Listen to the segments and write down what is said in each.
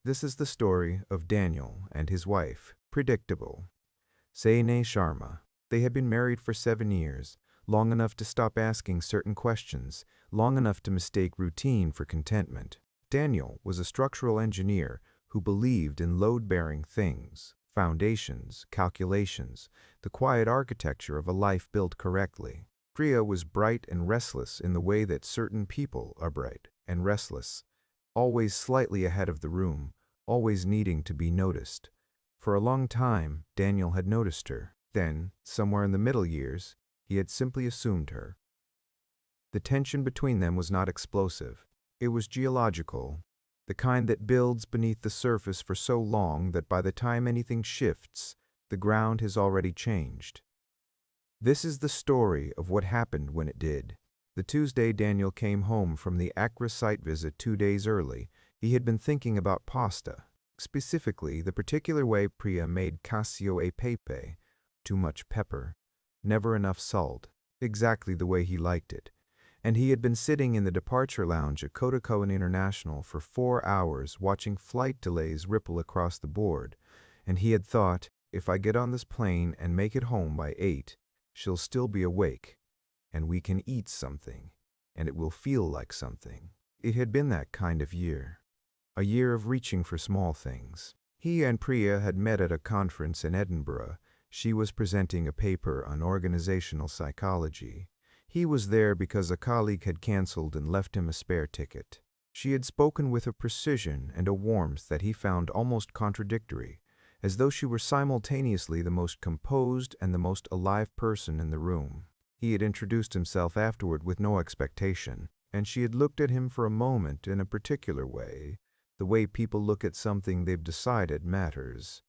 This is the story of Daniel and his wife, predictable, Saine Sharma. They had been married for 7 years, long enough to stop asking certain questions, long enough to mistake routine for contentment. Daniel was a structural engineer who believed in load-bearing things, foundations, calculations, the quiet architecture of a life built correctly. Priya was bright and restless in the way that certain people are bright and restless, always slightly ahead of the room, always needing to be noticed. For a long time, Daniel had noticed her. Then, somewhere in the middle years, he had simply assumed her. The tension between them was not explosive. It was geological, the kind that builds beneath the surface for so long that by the time anything shifts, the ground has already changed. This is the story of what happened when it did. The Tuesday Daniel came home from the Accra site visit 2 days early, he had been thinking about pasta, specifically the particular way Priya made cassio e pepe, too much pepper, never enough salt, exactly the way he liked it. And he had been sitting in the departure lounge at Kotakoan International for 4 hours watching flight delays ripple across the board, and he had thought, if I get on this plane and make it home by 8, she'll still be awake, and we can eat something, and it will feel like something. It had been that kind of year, a year of reaching for small things. He and Priya had met at a conference in Edinburgh. She was presenting a paper on organizational psychology. He was there because a colleague had canceled and left him a spare ticket. She had spoken with a precision and a warmth that he found almost contradictory, as though she were simultaneously the most composed and the most alive person in the room. He had introduced himself afterward with no expectation, and she had looked at him for a moment in a particular way, the way people look at something they've decided matters.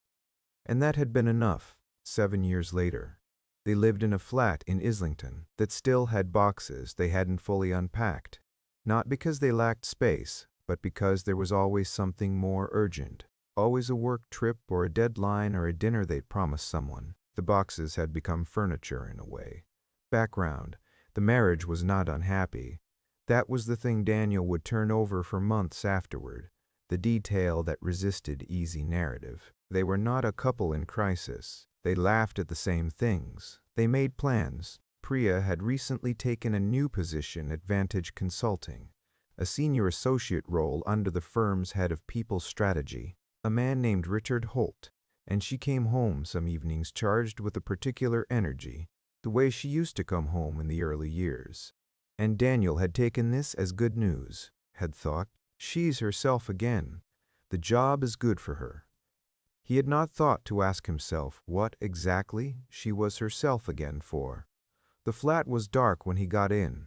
And that had been enough. 7 years later, they lived in a flat in Islington that still had boxes they hadn't fully unpacked, not because they lacked space, but because there was always something more urgent, always a work trip or a deadline or a dinner they'd promised someone. The boxes had become furniture in a way. Background: the marriage was not unhappy. That was the thing Daniel would turn over for months afterward, the detail that resisted easy narrative. They were not a couple in crisis. They laughed at the same things. They made plans. Priya had recently taken a new position at Vantage Consulting, a senior associate role under the firm's head of people strategy, a man named Richard Holt, and she came home some evenings charged with a particular energy, the way she used to come home in the early years. And Daniel had taken this as good news, had thought, she's herself again. The job is good for her. He had not thought to ask himself what exactly she was herself again for. The flat was dark when he got in.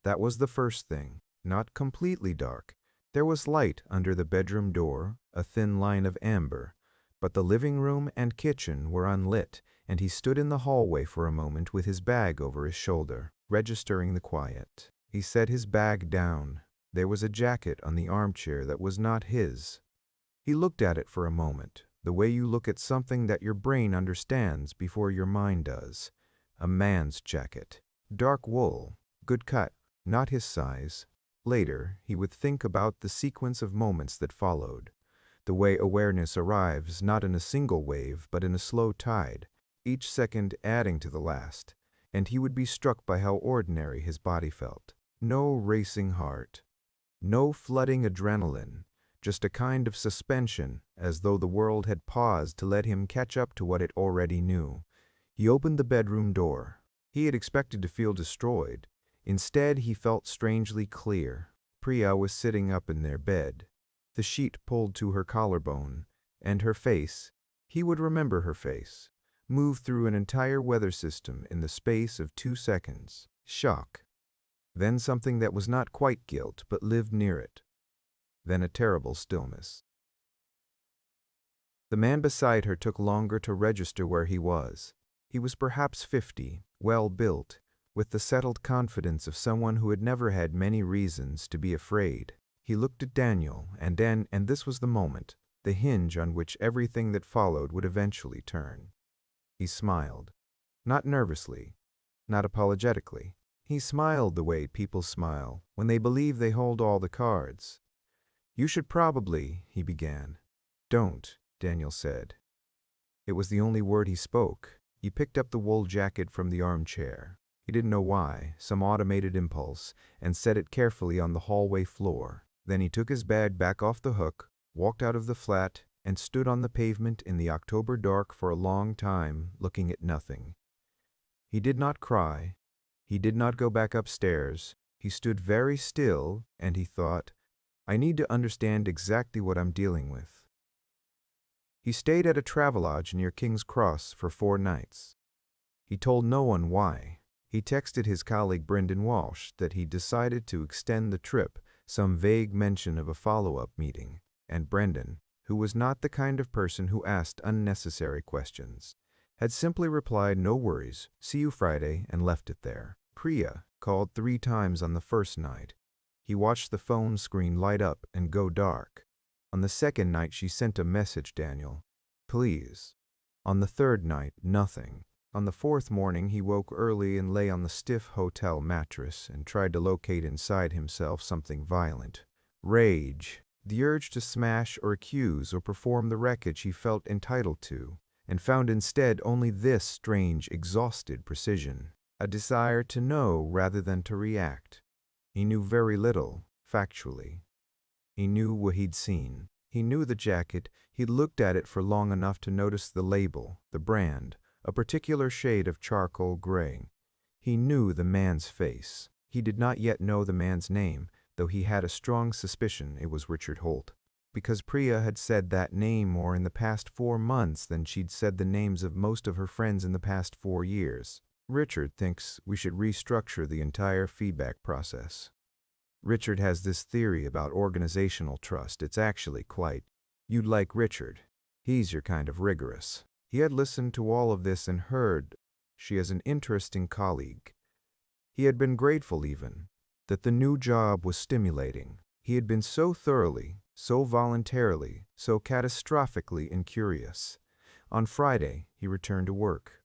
That was the first thing. Not completely dark. There was light under the bedroom door, a thin line of amber, but the living room and kitchen were unlit, and he stood in the hallway for a moment with his bag over his shoulder, registering the quiet. He set his bag down. There was a jacket on the armchair that was not his. He looked at it for a moment, the way you look at something that your brain understands before your mind does. A man's jacket. Dark wool. Good cut. Not his size. Later, he would think about the sequence of moments that followed. The way awareness arrives not in a single wave but in a slow tide, each second adding to the last, and he would be struck by how ordinary his body felt. No racing heart. No flooding adrenaline. Just a kind of suspension, as though the world had paused to let him catch up to what it already knew. He opened the bedroom door. He had expected to feel destroyed. Instead, he felt strangely clear. Priya was sitting up in their bed, the sheet pulled to her collarbone, and her face, he would remember her face, moved through an entire weather system in the space of 2 seconds. Shock. Then something that was not quite guilt, but lived near it. Then a terrible stillness. The man beside her took longer to register where he was. He was perhaps 50, well-built, with the settled confidence of someone who had never had many reasons to be afraid. He looked at Daniel, and this was the moment, the hinge on which everything that followed would eventually turn. He smiled. Not nervously, not apologetically. He smiled the way people smile when they believe they hold all the cards. "You should probably," he began. "Don't," Daniel said. It was the only word he spoke. He picked up the wool jacket from the armchair. He didn't know why, some automated impulse, and set it carefully on the hallway floor. Then he took his bag back off the hook, walked out of the flat, and stood on the pavement in the October dark for a long time, looking at nothing. He did not cry. He did not go back upstairs. He stood very still, and he thought, I need to understand exactly what I'm dealing with. He stayed at a travelodge near King's Cross for 4 nights. He told no one why. He texted his colleague Brendan Walsh that he decided to extend the trip, some vague mention of a follow-up meeting, and Brendan, who was not the kind of person who asked unnecessary questions, had simply replied, "No worries, see you Friday," and left it there. Priya called 3 times on the first night. He watched the phone screen light up and go dark. On the second night she sent a message, "Daniel, please." On the third night, nothing. On the fourth morning he woke early and lay on the stiff hotel mattress and tried to locate inside himself something violent. Rage, the urge to smash or accuse or perform the wreckage he felt entitled to, and found instead only this strange, exhausted precision, a desire to know rather than to react. He knew very little, factually. He knew what he'd seen. He knew the jacket. He'd looked at it for long enough to notice the label, the brand, a particular shade of charcoal gray. He knew the man's face. He did not yet know the man's name, though he had a strong suspicion it was Richard Holt, because Priya had said that name more in the past 4 months than she'd said the names of most of her friends in the past 4 years. Richard thinks we should restructure the entire feedback process. Richard has this theory about organizational trust. It's actually quite. You'd like Richard. He's your kind of rigorous. He had listened to all of this and heard she is an interesting colleague. He had been grateful even that the new job was stimulating. He had been so thoroughly, so voluntarily, so catastrophically incurious. On Friday, he returned to work.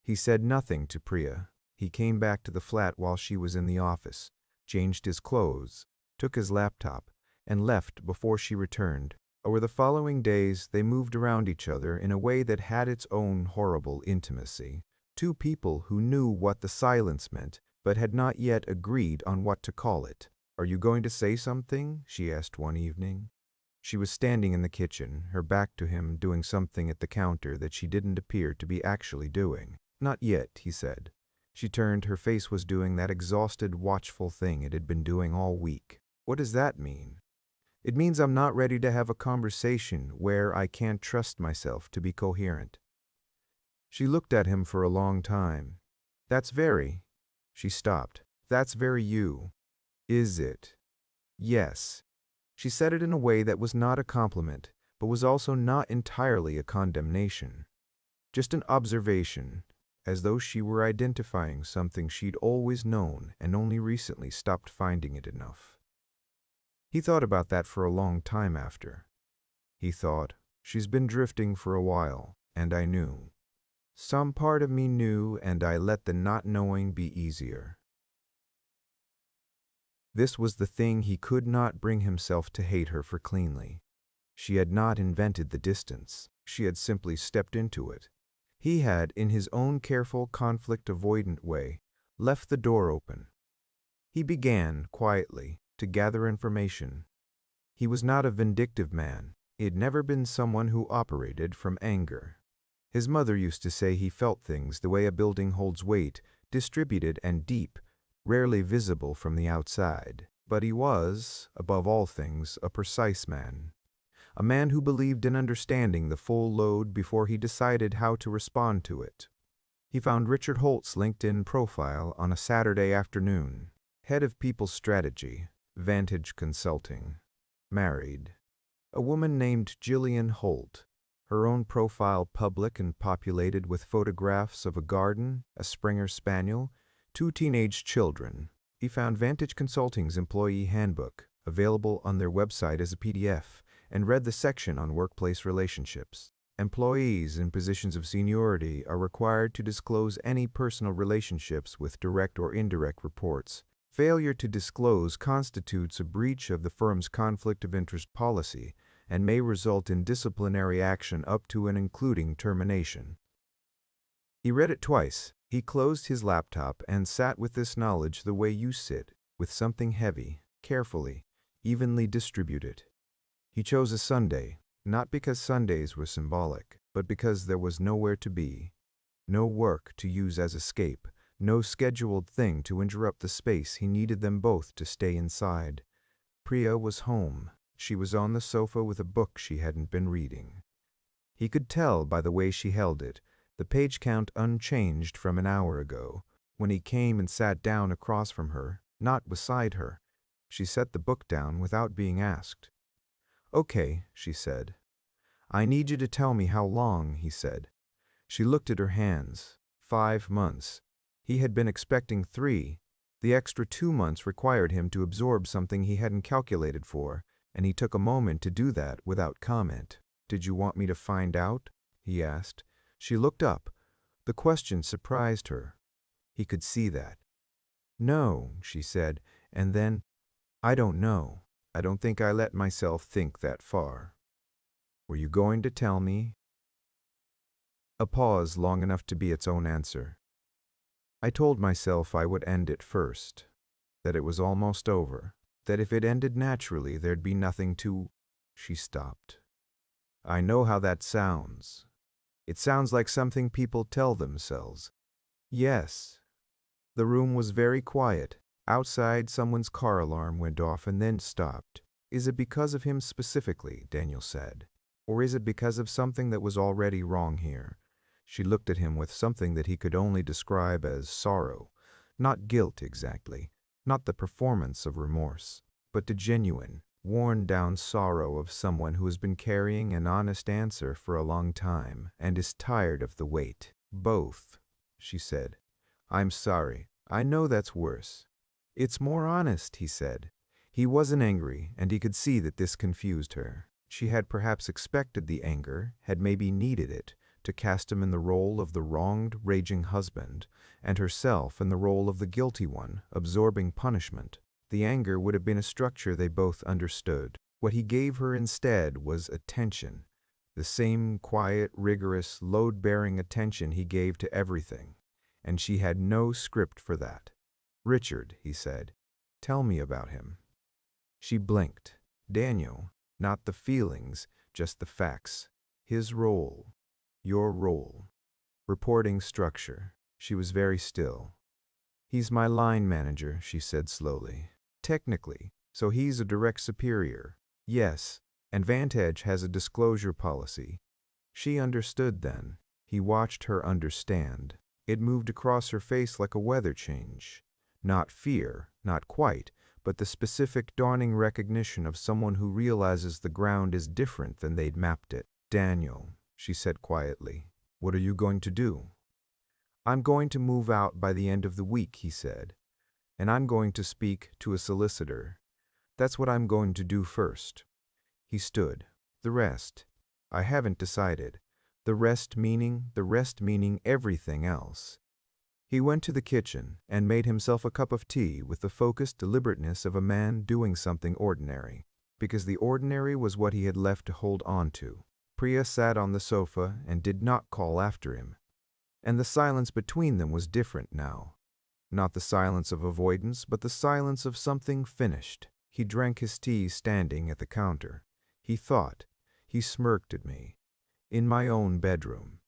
He said nothing to Priya. He came back to the flat while she was in the office, changed his clothes, took his laptop, and left before she returned. Over the following days, they moved around each other in a way that had its own horrible intimacy. 2 people who knew what the silence meant, but had not yet agreed on what to call it. "Are you going to say something?" she asked one evening. She was standing in the kitchen, her back to him, doing something at the counter that she didn't appear to be actually doing. "Not yet," he said. She turned. Her face was doing that exhausted, watchful thing it had been doing all week. "What does that mean?" "It means I'm not ready to have a conversation where I can't trust myself to be coherent." She looked at him for a long time. "That's very..." She stopped. "That's very you." "Is it?" "Yes." She said it in a way that was not a compliment, but was also not entirely a condemnation. Just an observation, as though she were identifying something she'd always known and only recently stopped finding it enough. He thought about that for a long time after. He thought, she's been drifting for a while, and I knew. Some part of me knew, and I let the not knowing be easier. This was the thing he could not bring himself to hate her for cleanly. She had not invented the distance. She had simply stepped into it. He had, in his own careful, conflict-avoidant way, left the door open. He began, quietly, to gather information. He was not a vindictive man. He had never been someone who operated from anger. His mother used to say he felt things the way a building holds weight, distributed and deep, rarely visible from the outside. But he was, above all things, a precise man. A man who believed in understanding the full load before he decided how to respond to it. He found Richard Holt's LinkedIn profile on a Saturday afternoon. Head of People Strategy, Vantage Consulting. Married. A woman named Jillian Holt. Her own profile public and populated with photographs of a garden, a Springer Spaniel, 2 teenage children. He found Vantage Consulting's employee handbook, available on their website as a PDF, and read the section on workplace relationships. Employees in positions of seniority are required to disclose any personal relationships with direct or indirect reports. Failure to disclose constitutes a breach of the firm's conflict of interest policy and may result in disciplinary action up to and including termination. He read it twice. He closed his laptop and sat with this knowledge the way you sit, with something heavy, carefully, evenly distributed. He chose a Sunday, not because Sundays were symbolic, but because there was nowhere to be, no work to use as escape, no scheduled thing to interrupt the space he needed them both to stay inside. Priya was home. She was on the sofa with a book she hadn't been reading. He could tell by the way she held it, the page count unchanged from an hour ago, when he came and sat down across from her, not beside her. She set the book down without being asked. "Okay," she said. "I need you to tell me how long," he said. She looked at her hands. 5 months. He had been expecting 3. The extra 2 months required him to absorb something he hadn't calculated for, and he took a moment to do that without comment. "Did you want me to find out?" he asked. She looked up. The question surprised her. He could see that. "No," she said, and then, "I don't know. I don't think I let myself think that far." "Were you going to tell me?" A pause long enough to be its own answer. "I told myself I would end it first, that it was almost over, that if it ended naturally there'd be nothing to—" She stopped. "I know how that sounds. It sounds like something people tell themselves." "Yes." The room was very quiet. Outside, someone's car alarm went off and then stopped. "Is it because of him specifically?" Daniel said. "Or is it because of something that was already wrong here?" She looked at him with something that he could only describe as sorrow. Not guilt exactly, not the performance of remorse, but the genuine, worn-down sorrow of someone who has been carrying an honest answer for a long time and is tired of the weight. "Both," she said. "I'm sorry. I know that's worse." "It's more honest," he said. He wasn't angry, and he could see that this confused her. She had perhaps expected the anger, had maybe needed it, to cast him in the role of the wronged, raging husband, and herself in the role of the guilty one, absorbing punishment. The anger would have been a structure they both understood. What he gave her instead was attention, the same quiet, rigorous, load-bearing attention he gave to everything, and she had no script for that. "Richard," he said, "tell me about him." She blinked. "Daniel, not the feelings, just the facts. His role. Your role. Reporting structure." She was very still. "He's my line manager," she said slowly. "Technically, so he's a direct superior." "Yes, and Vantage has a disclosure policy." She understood then. He watched her understand. It moved across her face like a weather change. Not fear, not quite, but the specific dawning recognition of someone who realizes the ground is different than they'd mapped it. "Daniel," she said quietly, "what are you going to do?" "I'm going to move out by the end of the week," he said. "And I'm going to speak to a solicitor. That's what I'm going to do first." He stood. "The rest? I haven't decided. The rest meaning everything else." He went to the kitchen and made himself a cup of tea with the focused deliberateness of a man doing something ordinary, because the ordinary was what he had left to hold on to. Priya sat on the sofa and did not call after him. And the silence between them was different now. Not the silence of avoidance, but the silence of something finished. He drank his tea standing at the counter. He thought. He smirked at me. In my own bedroom.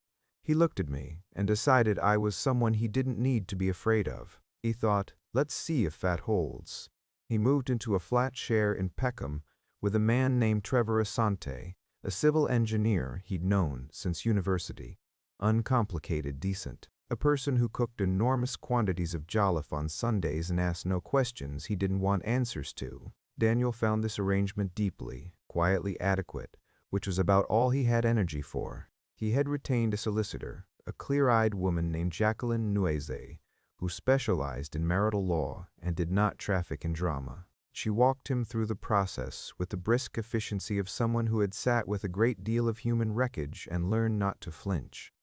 He looked at me and decided I was someone he didn't need to be afraid of. He thought, let's see if that holds. He moved into a flat share in Peckham with a man named Trevor Asante, a civil engineer he'd known since university. Uncomplicated, decent. A person who cooked enormous quantities of jollof on Sundays and asked no questions he didn't want answers to. Daniel found this arrangement deeply, quietly adequate, which was about all he had energy for. He had retained a solicitor, a clear-eyed woman named Jacqueline Nueze, who specialized in marital law and did not traffic in drama. She walked him through the process with the brisk efficiency of someone who had sat with a great deal of human wreckage and learned not to flinch.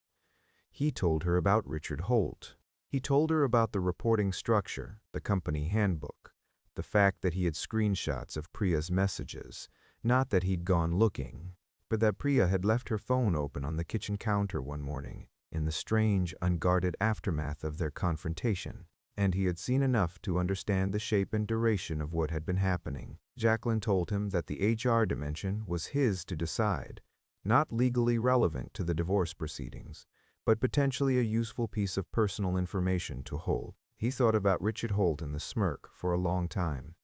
He told her about Richard Holt. He told her about the reporting structure, the company handbook, the fact that he had screenshots of Priya's messages, Not that he'd gone looking, but that Priya had left her phone open on the kitchen counter one morning, in the strange, unguarded aftermath of their confrontation, and he had seen enough to understand the shape and duration of what had been happening. Jacqueline told him that the HR dimension was his to decide, not legally relevant to the divorce proceedings, but potentially a useful piece of personal information to hold. He thought about Richard Holt in the smirk for a long time.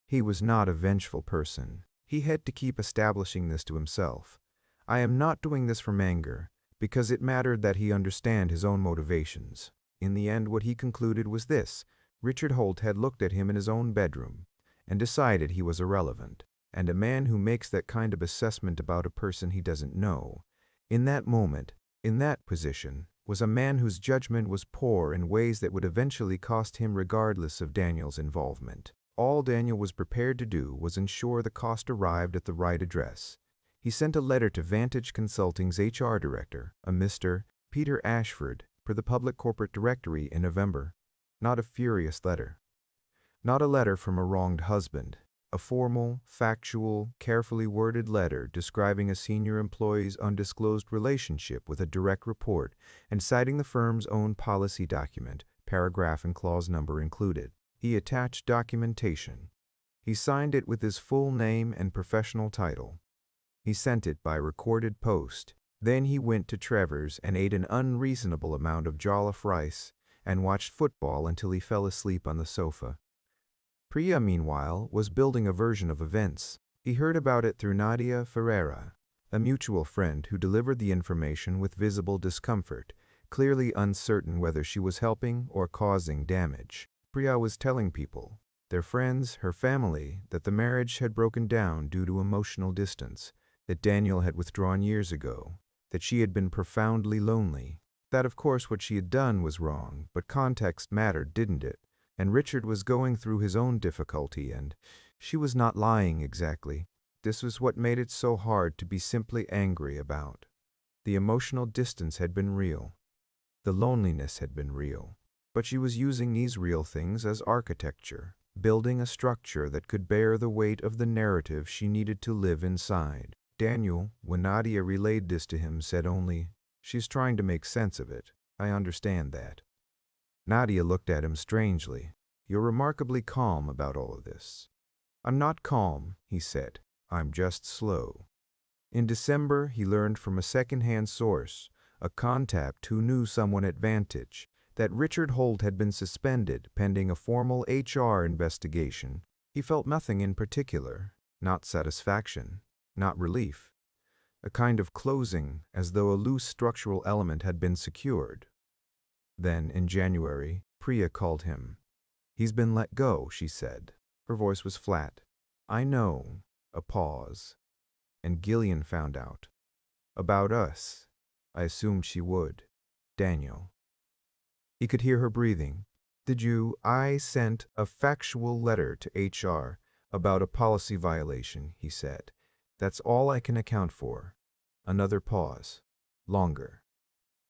He was not a vengeful person. He had to keep establishing this to himself. I am not doing this from anger, because it mattered that he understand his own motivations. In the end, what he concluded was this: Richard Holt had looked at him in his own bedroom and decided he was irrelevant. And a man who makes that kind of assessment about a person he doesn't know, in that moment, in that position, was a man whose judgment was poor in ways that would eventually cost him regardless of Daniel's involvement. All Daniel was prepared to do was ensure the cost arrived at the right address. He sent a letter to Vantage Consulting's HR director, a Mr. Peter Ashford, per the public corporate directory in November. Not a furious letter. Not a letter from a wronged husband. A formal, factual, carefully worded letter describing a senior employee's undisclosed relationship with a direct report and citing the firm's own policy document, paragraph and clause number included. He attached documentation. He signed it with his full name and professional title. He sent it by recorded post. Then he went to Trevor's and ate an unreasonable amount of jollof rice and watched football until he fell asleep on the sofa. Priya, meanwhile, was building a version of events. He heard about it through Nadia Ferreira, a mutual friend who delivered the information with visible discomfort, clearly uncertain whether she was helping or causing damage. Priya was telling people, their friends, her family, that the marriage had broken down due to emotional distance, that Daniel had withdrawn years ago, that she had been profoundly lonely, that of course what she had done was wrong, but context mattered, didn't it? And Richard was going through his own difficulty, and she was not lying exactly. This was what made it so hard to be simply angry about. The emotional distance had been real. The loneliness had been real. But she was using these real things as architecture, building a structure that could bear the weight of the narrative she needed to live inside. Daniel, when Nadia relayed this to him, said only, "She's trying to make sense of it. I understand that." Nadia looked at him strangely. "You're remarkably calm about all of this." "I'm not calm," he said. "I'm just slow." In December, he learned from a second-hand source, a contact who knew someone at Vantage, that Richard Holt had been suspended pending a formal HR investigation. He felt nothing in particular, not satisfaction, not relief. A kind of closing, as though a loose structural element had been secured. Then, in January, Priya called him. "He's been let go," she said. Her voice was flat. "I know." A pause. "And Gillian found out. About us. I assumed she would. Daniel." He could hear her breathing. I sent a factual letter to HR about a policy violation," he said. "That's all I can account for." Another pause. Longer.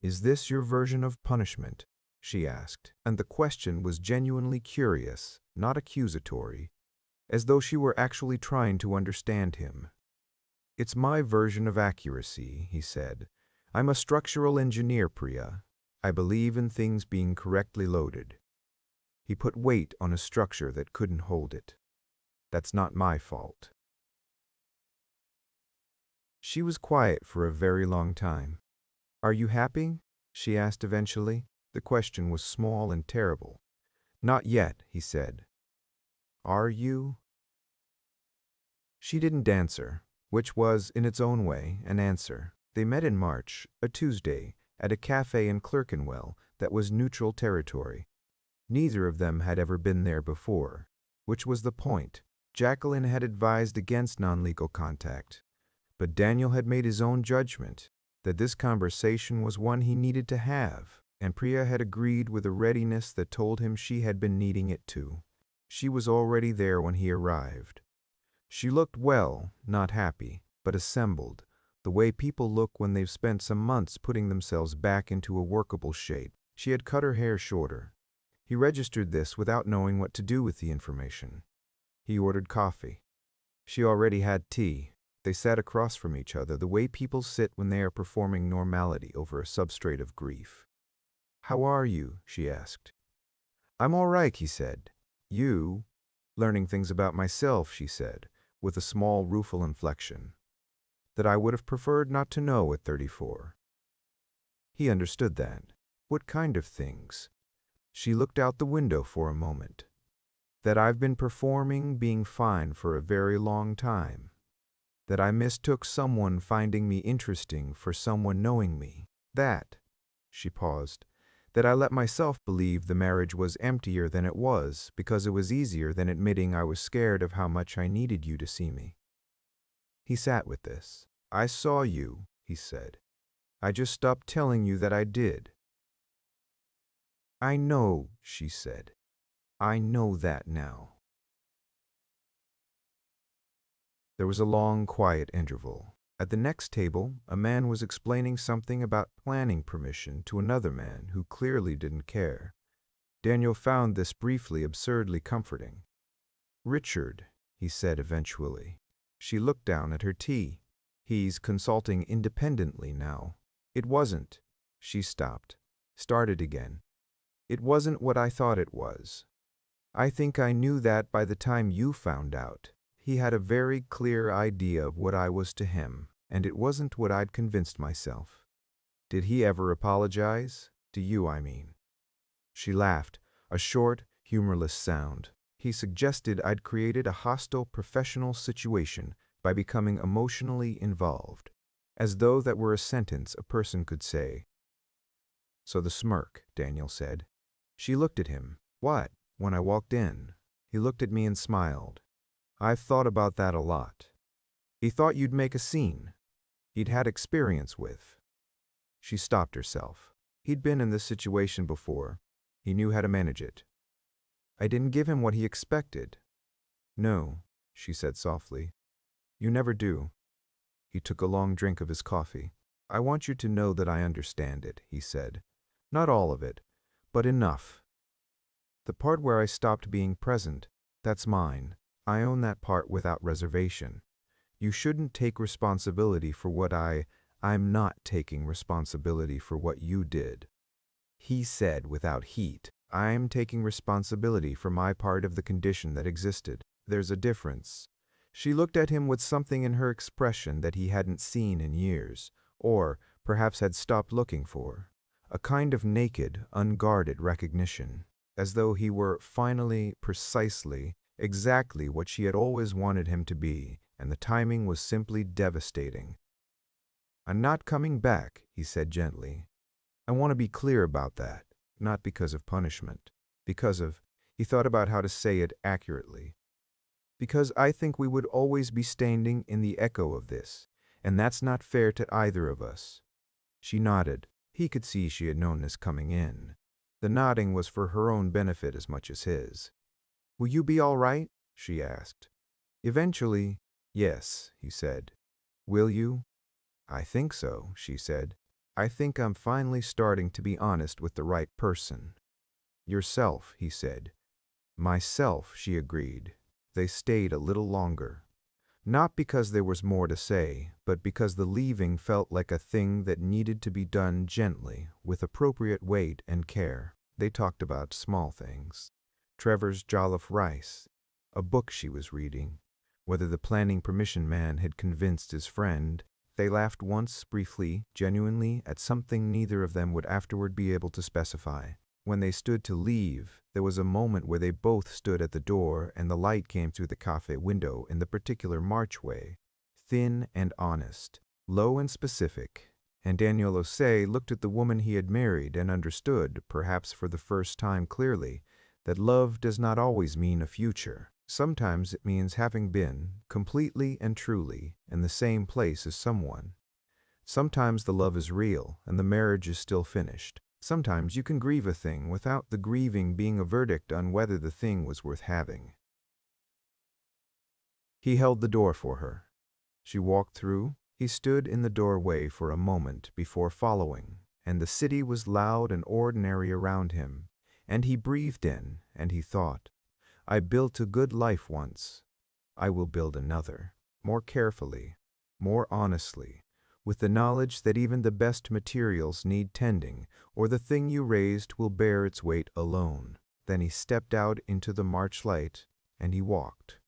"Is this your version of punishment?" she asked, and the question was genuinely curious, not accusatory, as though she were actually trying to understand him. "It's my version of accuracy," he said. "I'm a structural engineer, Priya. I believe in things being correctly loaded." He put weight on a structure that couldn't hold it. "That's not my fault." She was quiet for a very long time. "Are you happy?" she asked eventually. The question was small and terrible. "Not yet," he said. "Are you?" She didn't answer, which was, in its own way, an answer. They met in March, a Tuesday, at a cafe in Clerkenwell that was neutral territory. Neither of them had ever been there before, which was the point. Jacqueline had advised against non-legal contact, but Daniel had made his own judgment that this conversation was one he needed to have, and Priya had agreed with a readiness that told him she had been needing it too. She was already there when he arrived. She looked well, not happy, but assembled, the way people look when they've spent some months putting themselves back into a workable shape. She had cut her hair shorter. He registered this without knowing what to do with the information. He ordered coffee. She already had tea. They sat across from each other the way people sit when they are performing normality over a substrate of grief. "How are you?" she asked. "I'm all right," he said. "You?" "Learning things about myself," she said, with a small rueful inflection, "that I would have preferred not to know at 34. He understood that. What kind of things? She looked out the window for a moment. "That I've been performing being fine for a very long time. That I mistook someone finding me interesting for someone knowing me. That," she paused, "that I let myself believe the marriage was emptier than it was because it was easier than admitting I was scared of how much I needed you to see me." He sat with this. "I saw you," he said. "I just stopped telling you that I did." "I know," she said. "I know that now." There was a long, quiet interval. At the next table, a man was explaining something about planning permission to another man who clearly didn't care. Daniel found this briefly absurdly comforting. "Richard," he said eventually. She looked down at her tea. "He's consulting independently now." "It wasn't." She stopped. Started again. "It wasn't what I thought it was. I think I knew that by the time you found out. He had a very clear idea of what I was to him, and it wasn't what I'd convinced myself." "Did he ever apologize? To you, I mean." She laughed, a short, humorless sound. "He suggested I'd created a hostile professional situation by becoming emotionally involved, as though that were a sentence a person could say." "So the smirk," Daniel said. She looked at him. "What?" "When I walked in, he looked at me and smiled. I've thought about that a lot. He thought you'd make a scene. He'd had experience with." She stopped herself. He'd been in this situation before. He knew how to manage it. "I didn't give him what he expected." "No," she said softly. "You never do." He took a long drink of his coffee. "I want you to know that I understand it," he said. "Not all of it, but enough. The part where I stopped being present, that's mine. I own that part without reservation. You shouldn't take responsibility for what I'm not taking responsibility for what you did." He said without heat, "I'm taking responsibility for my part of the condition that existed. There's a difference." She looked at him with something in her expression that he hadn't seen in years, or perhaps had stopped looking for. A kind of naked, unguarded recognition, as though he were finally, precisely, exactly what she had always wanted him to be, and the timing was simply devastating. "I'm not coming back," he said gently. "I want to be clear about that, not because of punishment, because of," he thought about how to say it accurately, "because I think we would always be standing in the echo of this, and that's not fair to either of us." She nodded. He could see she had known this coming in. The nodding was for her own benefit as much as his. "Will you be all right?" she asked. "Eventually, yes," he said. "Will you?" "I think so," she said. "I think I'm finally starting to be honest with the right person." "Yourself," he said. "Myself," she agreed. They stayed a little longer. Not because there was more to say, but because the leaving felt like a thing that needed to be done gently, with appropriate weight and care. They talked about small things. Trevor's jollof rice, a book she was reading, whether the planning permission man had convinced his friend. They laughed once, briefly, genuinely, at something neither of them would afterward be able to specify. When they stood to leave, there was a moment where they both stood at the door and the light came through the cafe window in the particular marchway, thin and honest, low and specific, and Daniel Osei looked at the woman he had married and understood, perhaps for the first time clearly, that love does not always mean a future. Sometimes it means having been, completely and truly, in the same place as someone. Sometimes the love is real and the marriage is still finished. Sometimes you can grieve a thing without the grieving being a verdict on whether the thing was worth having. He held the door for her. She walked through. He stood in the doorway for a moment before following, and the city was loud and ordinary around him, and he breathed in, and he thought, "I built a good life once. I will build another, more carefully, more honestly, with the knowledge that even the best materials need tending, or the thing you raised will bear its weight alone." Then he stepped out into the March light, and he walked.